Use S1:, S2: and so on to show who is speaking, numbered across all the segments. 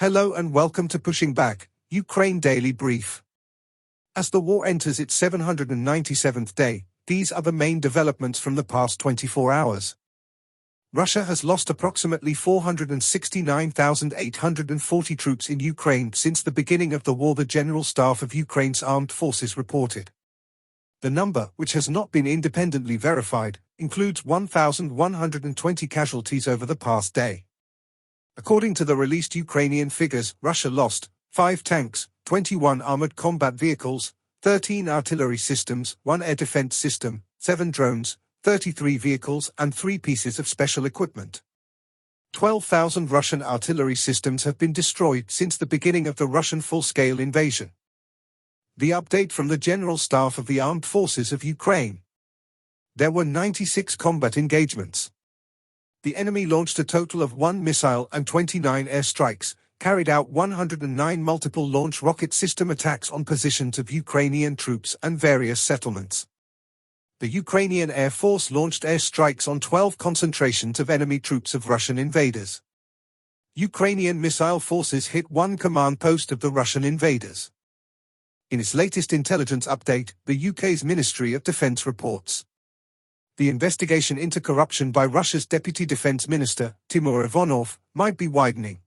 S1: Hello and welcome to Pushing Back, Ukraine Daily Brief. As the war enters its 797th day, these are the main developments from the past 24 hours. Russia has lost approximately 469,840 troops in Ukraine since the beginning of the war, the General Staff of Ukraine's armed forces reported. The number, which has not been independently verified, includes 1,120 casualties over the past day. According to the released Ukrainian figures, Russia lost 5 tanks, 21 armored combat vehicles, 13 artillery systems, 1 air defense system, 7 drones, 33 vehicles and 3 pieces of special equipment. 12,000 Russian artillery systems have been destroyed since the beginning of the Russian full-scale invasion. The update from the General Staff of the Armed Forces of Ukraine. There were 96 combat engagements. The enemy launched a total of 1 missile and 29 airstrikes, carried out 109 multiple launch rocket system attacks on positions of Ukrainian troops and various settlements. The Ukrainian Air Force launched airstrikes on 12 concentrations of enemy troops of Russian invaders. Ukrainian missile forces hit 1 command post of the Russian invaders. In its latest intelligence update, the UK's Ministry of Defence reports the investigation into corruption by Russia's Deputy Defence Minister, Timur Ivanov, might be widening.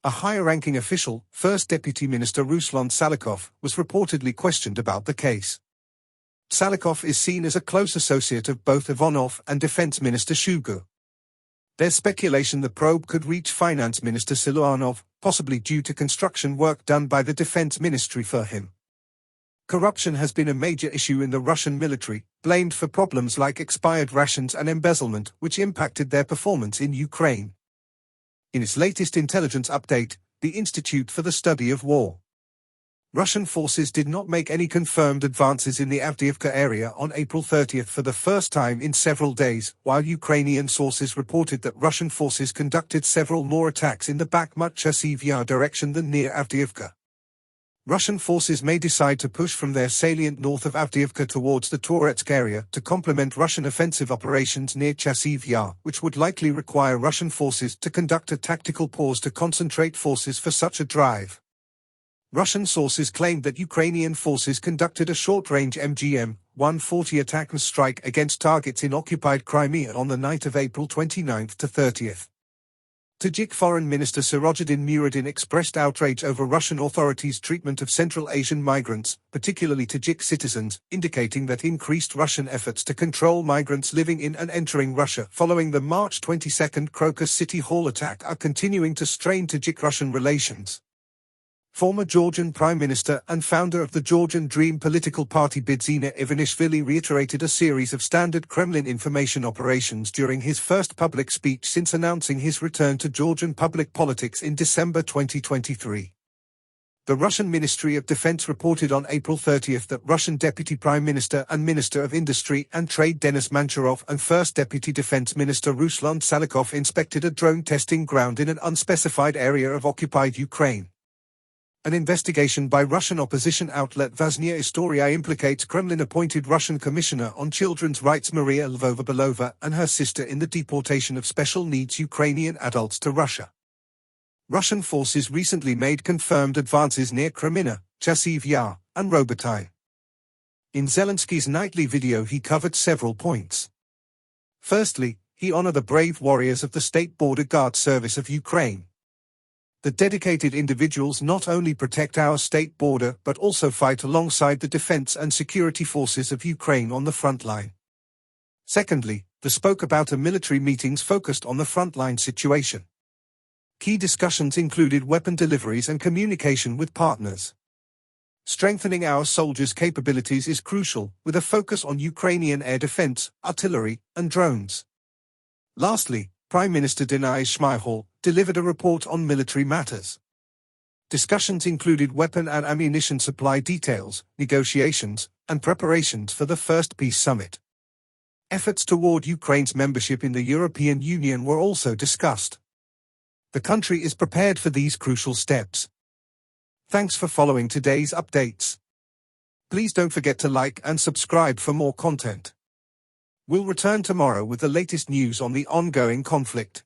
S1: A higher-ranking official, First Deputy Minister Ruslan Salykov, was reportedly questioned about the case. Salykov is seen as a close associate of both Ivanov and Defence Minister Shoigu. There's speculation the probe could reach Finance Minister Siluanov, possibly due to construction work done by the Defence Ministry for him. Corruption has been a major issue in the Russian military, blamed for problems like expired rations and embezzlement, which impacted their performance in Ukraine. In its latest intelligence update, the Institute for the Study of War. Russian forces did not make any confirmed advances in the Avdiivka area on April 30 for the first time in several days, while Ukrainian sources reported that Russian forces conducted several more attacks in the Bakhmut-Chasiv Yar direction than near Avdiivka. Russian forces may decide to push from their salient north of Avdiivka towards the Toretsk area to complement Russian offensive operations near Chasiv Yar, which would likely require Russian forces to conduct a tactical pause to concentrate forces for such a drive. Russian sources claimed that Ukrainian forces conducted a short-range MGM-140 attack and strike against targets in occupied Crimea on the night of April 29 to 30. Tajik Foreign Minister Sirajuddin Muradin expressed outrage over Russian authorities' treatment of Central Asian migrants, particularly Tajik citizens, indicating that increased Russian efforts to control migrants living in and entering Russia following the March 22 Crocus City Hall attack are continuing to strain Tajik-Russian relations. Former Georgian Prime Minister and founder of the Georgian Dream political party Bidzina Ivanishvili reiterated a series of standard Kremlin information operations during his first public speech since announcing his return to Georgian public politics in December 2023. The Russian Ministry of Defense reported on April 30 that Russian Deputy Prime Minister and Minister of Industry and Trade Denis Manturov and First Deputy Defense Minister Ruslan Salykov inspected a drone testing ground in an unspecified area of occupied Ukraine. An investigation by Russian opposition outlet Vaznia Istoria implicates Kremlin-appointed Russian Commissioner on Children's Rights Maria Lvova-Belova and her sister in the deportation of special needs Ukrainian adults to Russia. Russian forces recently made confirmed advances near Kreminna, Chasiv Yar, and Robotyne. In Zelensky's nightly video he covered several points. Firstly, he honored the brave warriors of the State Border Guard Service of Ukraine. The dedicated individuals not only protect our state border but also fight alongside the defense and security forces of Ukraine on the front line. Secondly, they spoke about military meetings focused on the frontline situation. Key discussions included weapon deliveries and communication with partners. Strengthening our soldiers' capabilities is crucial, with a focus on Ukrainian air defense, artillery, and drones. Lastly, Prime Minister Denis Shmyhal delivered a report on military matters. Discussions included weapon and ammunition supply details, negotiations, and preparations for the first peace summit. Efforts toward Ukraine's membership in the European Union were also discussed. The country is prepared for these crucial steps. Thanks for following today's updates. Please don't forget to like and subscribe for more content. We'll return tomorrow with the latest news on the ongoing conflict.